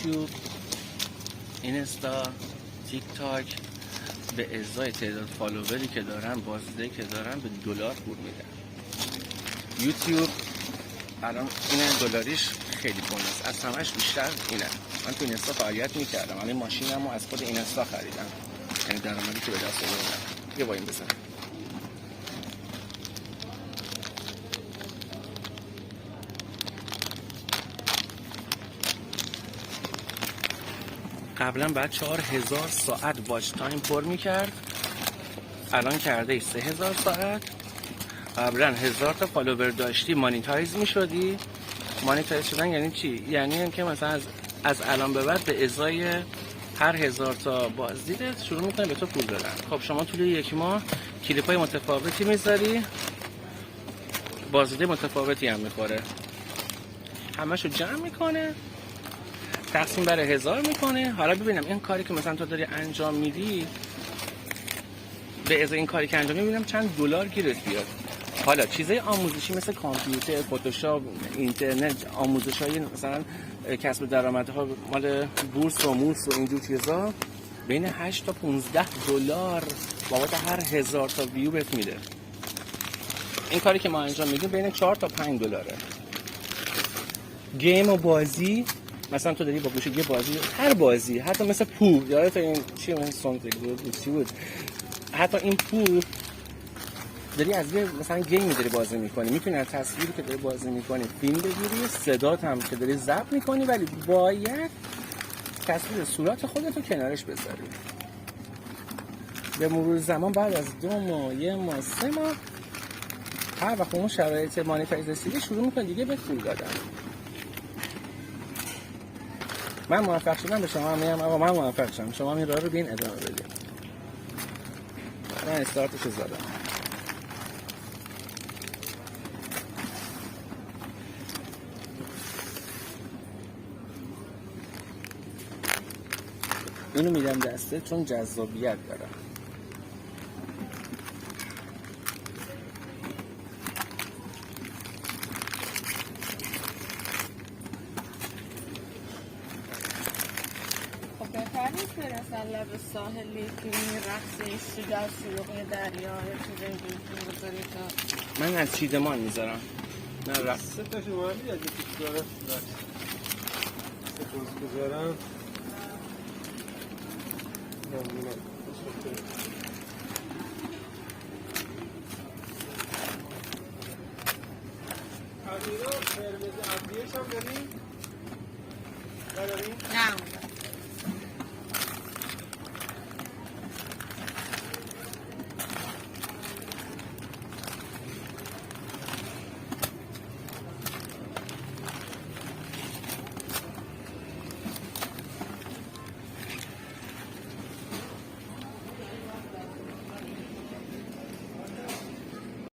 یوتیوب، اینستا، تیک تاک به ازای تعداد فالووری که دارن، بازدیدی که دارن، به دلار پول میدن. یوتیوب الان این دلاریش خیلی بونس، از همش بیشتر اینه. من تو اینستا فعالیت میکردم، الان ماشینمو از خود اینستا خریدم، یعنی درآمدی که به دست آوردم. یه وایم بزن. قبلا بعد 4000 ساعت واچ تایم پر میکرد، الان کرده 3000 ساعت. قبلا 1000 تا فالوور داشتی مانیتایز میشدی. مانیتایز شدن یعنی چی؟ یعنی اینکه مثلا از الان به بعد به ازای هر 1000 تا بازدیدت شروع میکنه به تو پول دادن. خب شما طول یک ماه کلیپای متفاوتی میذاری، بازدید متفاوتی هم میخوره، همشو جمع میکنه، تقسیم بر 1000 میکنه. حالا ببینم این کاری که مثلا تو داری انجام میدی، به ازای این کاری که انجام میدی چند دلار گیرت بیاد. حالا چیزای آموزشی مثل کامپیوتر، فتوشاپ، اینترنت، آموزش‌های مثلا کسب درآمدها مال بورس و مورس و اینجور چیزا بین 8 تا 15 دلار بابت هر 1000 تا ویو بهت میده. این کاری که ما انجام میدیم بین 4 تا 5 دلاره. گیم و بازی مثلا تو داری با گوشی یه بازی، هر بازی، حتی مثل پول، یادت این چی اون سانگ بود، حتی این پول داری از یه مثلا گیمی داری بازی میکنی، میتونی از تصویری که داری بازی میکنی فیلم بگیری، صدات هم که داری ضبط میکنی، ولی باید تصویر صورت خودتو کنارش بذاری. به مرور زمان بعد از 2 ماه، 1 ماه، 3 ماه، هر وقت اون شرایط مانیتایزیشن شروع میکنه دیگه به پول دادن. من موفق شدم، به شما هم میگم آقا من موفق شدم، شما هم این راه رو بین ادامه بدید. من استارتش رو زدم. اینو میدم دسته چون جذابیت داره. خب بهتر نیست برسن لب ساحلی که این رقص در شروع دریا یا چیز اینجور بذاری تا من از چیدمان میذارم، نه رقص. 3 تا شمالی اگه تو داره رقص 3 تا بذارم ممنونم. امیرا قرمز ابریش هم داریم؟ نه